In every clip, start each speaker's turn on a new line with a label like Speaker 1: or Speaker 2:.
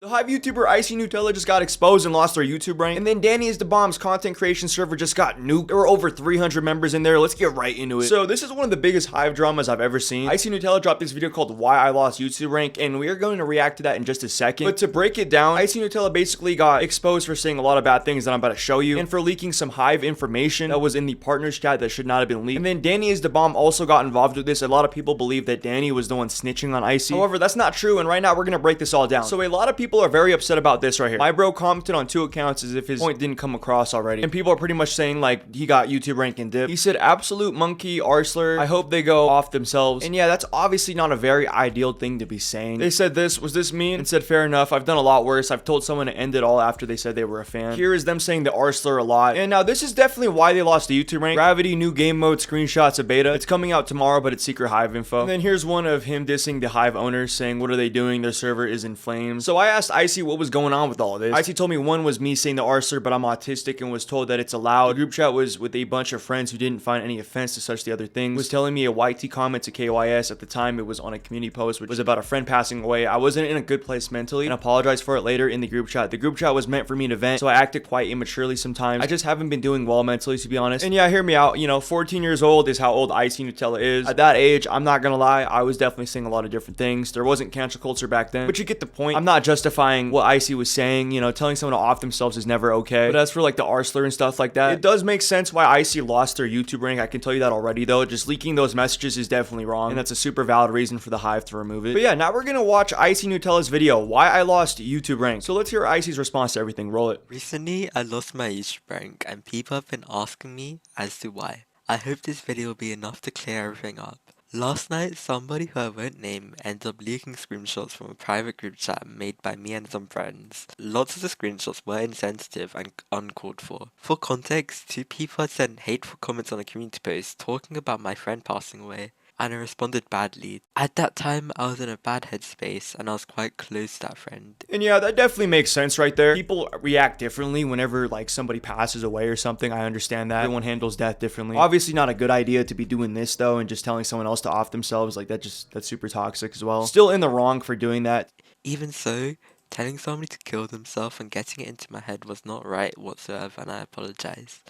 Speaker 1: The Hive YouTuber Icy Nutella just got exposed and lost their YouTube rank. And then Danny is the Bomb's content creation server just got nuked. There were over 300 members in there. Let's get right into it. So this is one of the biggest Hive dramas I've ever seen. Icy Nutella dropped this video called Why I Lost YouTube Rank, and we are going to react to that in just a second. But to break it down, Icy Nutella basically got exposed for saying a lot of bad things that I'm about to show you, and for leaking some Hive information that was in the partners chat that should not have been leaked. And then Danny is the Bomb also got involved with this. A lot of people believe that Danny was the one snitching on Icy. However, that's not true, and right now we're going to break this all down. So a lot of people are very upset about this right here. My bro commented on 2 accounts as if his point didn't come across already, and people are pretty much saying like he got YouTube rank and dip. He said absolute monkey arsler, I hope they go off themselves. And yeah, that's obviously not a very ideal thing to be saying. They said this, was this mean? And said fair enough, I've done a lot worse. I've told someone to end it all after they said they were a fan. Here is them saying the arsler a lot. And now this is definitely why they lost the YouTube rank. Gravity new game mode screenshots of beta. It's coming out tomorrow, but it's secret Hive info. And then here's one of him dissing the Hive owners, saying what are they doing, their server is in flames. So I asked Icy what was going on with all of this. Icy told me one was me saying the arsler, but I'm autistic, and was told that it's allowed. The group chat was with a bunch of friends who didn't find any offense to such the other things. Was telling me a YT comment to KYS. At the time it was on a community post which was about a friend passing away. I wasn't in a good place mentally and apologized for it later in the group chat. The group chat was meant for me to vent, so I acted quite immaturely sometimes. I just haven't been doing well mentally, to be honest. And yeah, hear me out, you know, 14 years old is how old Icy Nutella is. At that age, I'm not gonna lie, I was definitely saying a lot of different things. There wasn't cancel culture back then, but you get the point. I'm not justifying what Icy was saying, you know, telling someone to off themselves is never okay. But as for like the arsler and stuff like that, it does make sense why Icy lost their YouTube rank. I can tell you that already though. Just leaking those messages is definitely wrong, and that's a super valid reason for the Hive to remove it. But yeah, now we're gonna watch Icy Nutella's video, Why I Lost YouTube Rank. So let's hear Icy's response to everything. Roll it.
Speaker 2: Recently, I lost my YouTube rank and people have been asking me as to why. I hope this video will be enough to clear everything up. Last night, somebody who I won't name ended up leaking screenshots from a private group chat made by me and some friends. Lots of the screenshots were insensitive and uncalled for. For context, 2 people had sent hateful comments on a community post talking about my friend passing away, and I responded badly. At that time, I was in a bad headspace and I was quite close to that friend.
Speaker 1: And yeah, that definitely makes sense right there. People react differently whenever like somebody passes away or something. I understand that. Everyone handles death differently. Obviously not a good idea to be doing this though, and just telling someone else to off themselves. Like that's super toxic as well. Still in the wrong for doing that.
Speaker 2: Even so, telling somebody to kill themselves and getting it into my head was not right whatsoever, and I apologize.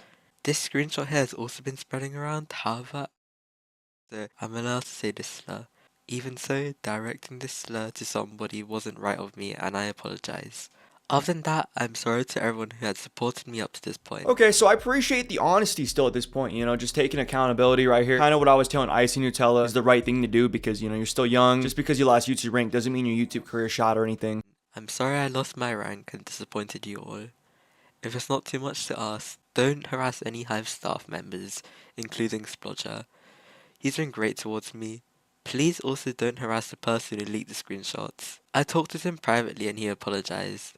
Speaker 2: This screenshot here has also been spreading around, however, so I'm allowed to say this slur. Even so, directing this slur to somebody wasn't right of me, and I apologize. Other than that, I'm sorry to everyone who had supported me up to this point.
Speaker 1: Okay, so I appreciate the honesty still at this point, you know, just taking accountability right here. Kind of what I was telling Icy Nutella is the right thing to do, because, you know, you're still young. Just because you lost YouTube rank doesn't mean your YouTube career shot or anything.
Speaker 2: I'm sorry I lost my rank and disappointed you all. If it's not too much to ask, don't harass any Hive staff members, including Splodger. He's been great towards me. Please also don't harass the person who leaked the screenshots. I talked with him privately and he apologized.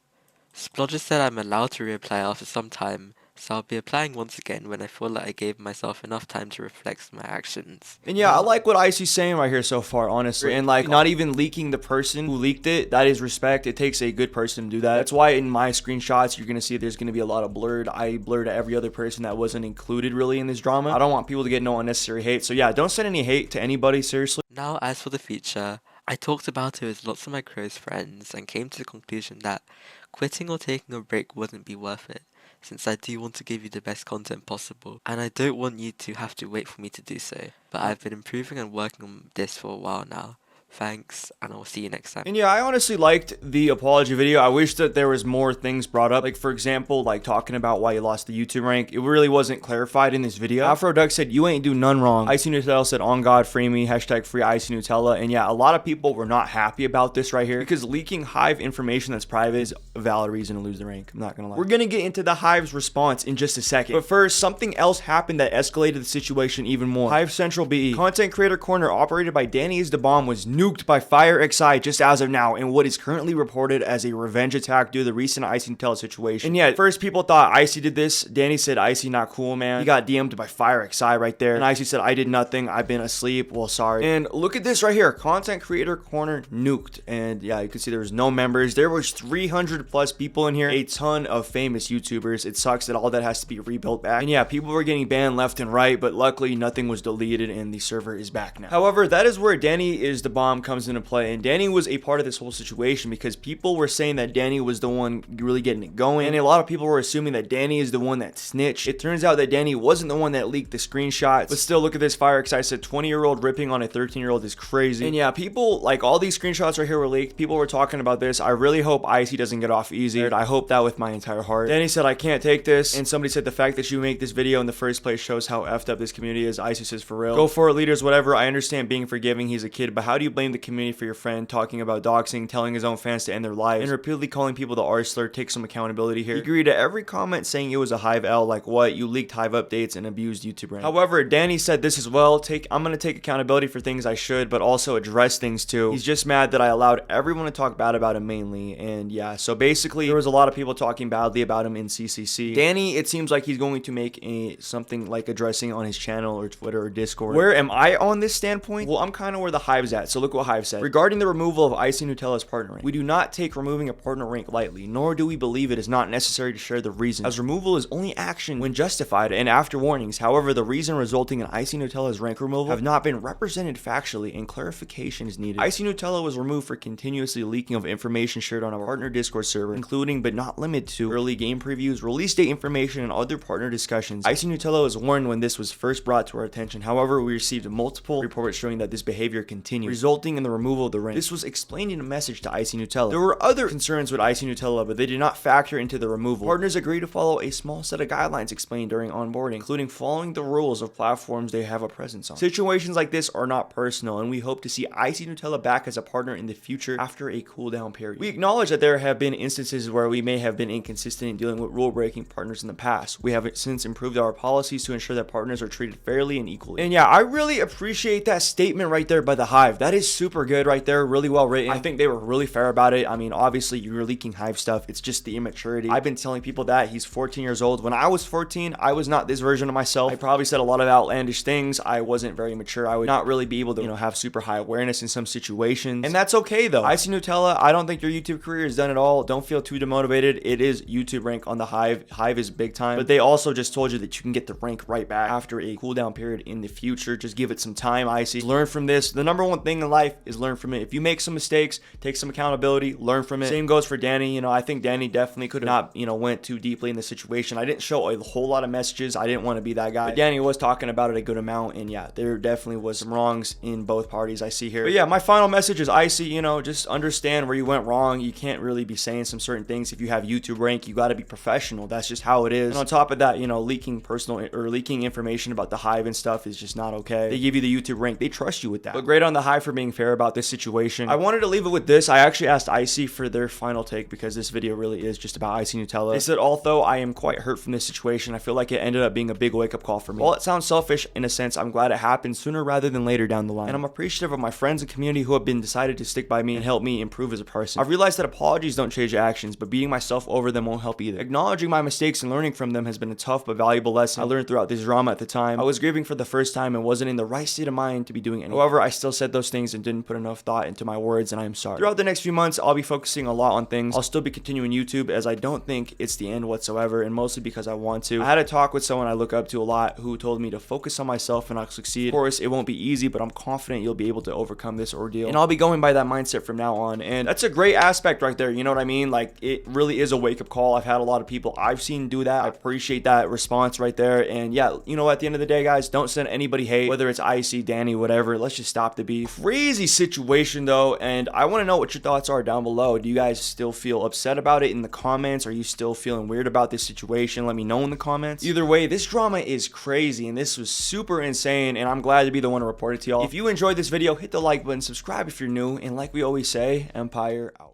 Speaker 2: Splodger said I'm allowed to reapply after some time, so I'll be applying once again when I feel like I gave myself enough time to reflect on my actions.
Speaker 1: And yeah, I like what Icy's saying right here so far, honestly. And like, not even leaking the person who leaked it, that is respect. It takes a good person to do that. That's why in my screenshots, you're gonna see there's gonna be a lot of blurred. I blurred every other person that wasn't included really in this drama. I don't want people to get no unnecessary hate. So yeah, don't send any hate to anybody, seriously.
Speaker 2: Now, as for the future, I talked about it with lots of my close friends and came to the conclusion that quitting or taking a break wouldn't be worth it, since I do want to give you the best content possible, and I don't want you to have to wait for me to do so. But I've been improving and working on this for a while now. Thanks, and I'll see you next time.
Speaker 1: And yeah, I honestly liked the apology video. I wish that there was more things brought up. Like, for example, like talking about why you lost the YouTube rank. It really wasn't clarified in this video. Afro Duck said, you ain't do none wrong. Icy Nutella said, on God, free me. Hashtag free Icy Nutella. And yeah, a lot of people were not happy about this right here, because leaking Hive information that's private is a valid reason to lose the rank. I'm not gonna lie. We're gonna get into the Hive's response in just a second. But first, something else happened that escalated the situation even more. Hive Central BE. Content Creator Corner operated by Danny is the Bomb was nuked by Fire XI just as of now in what is currently reported as a revenge attack due to the recent Icy Nutella situation. And yet, first people thought Icy did this. Danny said, Icy not cool, man. He got DM'd by Fire XI right there. And Icy said, I did nothing. I've been asleep. Well, sorry. And look at this right here. Content Creator Corner nuked. And yeah, you can see there was no members. There was 300 plus people in here. A ton of famous YouTubers. It sucks that all that has to be rebuilt back. And yeah, people were getting banned left and right, but luckily nothing was deleted and the server is back now. However, that is where Danny is the Bomb bomb comes into play, and Danny was a part of this whole situation because people were saying that Danny was the one really getting it going, and a lot of people were assuming that Danny is the one that snitched. It turns out that Danny wasn't the one that leaked the screenshots, but still, look at this fire, because I said 20-year-old ripping on a 13-year-old is crazy. And yeah, people, like, all these screenshots right here were leaked. People were talking about this. I really hope Icy doesn't get off easy. I hope that with my entire heart. Danny said, I can't take this, and somebody said the fact that you make this video in the first place shows how effed up this community is. Icy says, for real. Go for it, leaders, whatever. I understand being forgiving, he's a kid, but how do you blame the community for your friend talking about doxing, telling his own fans to end their lives, and repeatedly calling people the R slur? Take some accountability here. He agreed to every comment saying it was a Hive L, like what? You leaked Hive updates and abused YouTube rank. However, Danny said this as well, I'm gonna take accountability for things I should, but also address things too. He's just mad that I allowed everyone to talk bad about him mainly, and yeah, so basically there was a lot of people talking badly about him in CCC. Danny, it seems like he's going to make something like addressing on his channel or Twitter or Discord. Where am I on this standpoint? Well, I'm kind of where the Hive's at, so look what Hive said. Regarding the removal of Icy Nutella's partner rank, we do not take removing a partner rank lightly, nor do we believe it is not necessary to share the reason, as removal is only action when justified and after warnings. However, the reason resulting in Icy Nutella's rank removal have not been represented factually, and clarification is needed. Icy Nutella was removed for continuously leaking of information shared on our partner Discord server, including but not limited to early game previews, release date information, and other partner discussions. Icy Nutella was warned when this was first brought to our attention. However, we received multiple reports showing that this behavior continued, resulting in the removal of the rank. This was explained in a message to Icy Nutella. There were other concerns with Icy Nutella, but they did not factor into the removal. Partners agreed to follow a small set of guidelines explained during onboarding, including following the rules of platforms they have a presence on. Situations like this are not personal, and we hope to see Icy Nutella back as a partner in the future after a cooldown period. We acknowledge that there have been instances where we may have been inconsistent in dealing with rule-breaking partners in the past. We have since improved our policies to ensure that partners are treated fairly and equally. And yeah, I really appreciate that statement right there by the Hive. That is super good right there, really well written. I think they were really fair about it. I mean, obviously you're leaking Hive stuff. It's just the immaturity. I've been telling people that. He's 14 years old. When I was 14, I was not this version of myself. I probably said a lot of outlandish things. I wasn't very mature. I would not really be able to, have super high awareness in some situations. And that's okay though. Icy Nutella, I don't think your YouTube career is done at all. Don't feel too demotivated. It is YouTube rank on the Hive. Hive is big time. But they also just told you that you can get the rank right back after a cooldown period in the future. Just give it some time, Icy. Learn from this. The number one thing in life is learn from it. If you make some mistakes, take some accountability, learn from it. Same goes for Danny. I think Danny definitely could have not, went too deeply in the situation. I didn't show a whole lot of messages. I didn't want to be that guy. But Danny was talking about it a good amount, and yeah, there definitely was some wrongs in both parties I see here. But yeah, my final message is Icy, just understand where you went wrong. You can't really be saying some certain things. If you have YouTube rank, you got to be professional. That's just how it is. And on top of that, leaking personal or leaking information about the Hive and stuff is just not okay. They give you the YouTube rank. They trust you with that. But great on the Hive for being fair about this situation. I wanted to leave it with this. I actually asked Icy for their final take because this video really is just about Icy Nutella. They said, although I am quite hurt from this situation, I feel like it ended up being a big wake-up call for me. While it sounds selfish in a sense, I'm glad it happened sooner rather than later down the line. And I'm appreciative of my friends and community who have been decided to stick by me and help me improve as a person. I've realized that apologies don't change actions, but beating myself over them won't help either. Acknowledging my mistakes and learning from them has been a tough but valuable lesson I learned throughout this drama at the time. I was grieving for the first time and wasn't in the right state of mind to be doing anything. However, I still said those things and didn't put enough thought into my words, and I am sorry. Throughout the next few months, I'll be focusing a lot on things. I'll still be continuing YouTube as I don't think it's the end whatsoever, and mostly because I want to. I had a talk with someone I look up to a lot who told me to focus on myself and I'll succeed. Of course, it won't be easy, but I'm confident you'll be able to overcome this ordeal. And I'll be going by that mindset from now on. And that's a great aspect right there. You know what I mean? Like, it really is a wake-up call. I've had a lot of people I've seen do that. I appreciate that response right there. And yeah, at the end of the day, guys, don't send anybody hate, whether it's Icy, Danny, whatever. Let's just stop the beef. Crazy situation though, and I want to know what your thoughts are down below. Do you guys still feel upset about it in the comments? Are you still feeling weird about this situation? Let me know in the comments. Either way, this drama is crazy and this was super insane, and I'm glad to be the one to report it to y'all. If you enjoyed this video, hit the like button, subscribe if you're new, and like we always say, Empire out.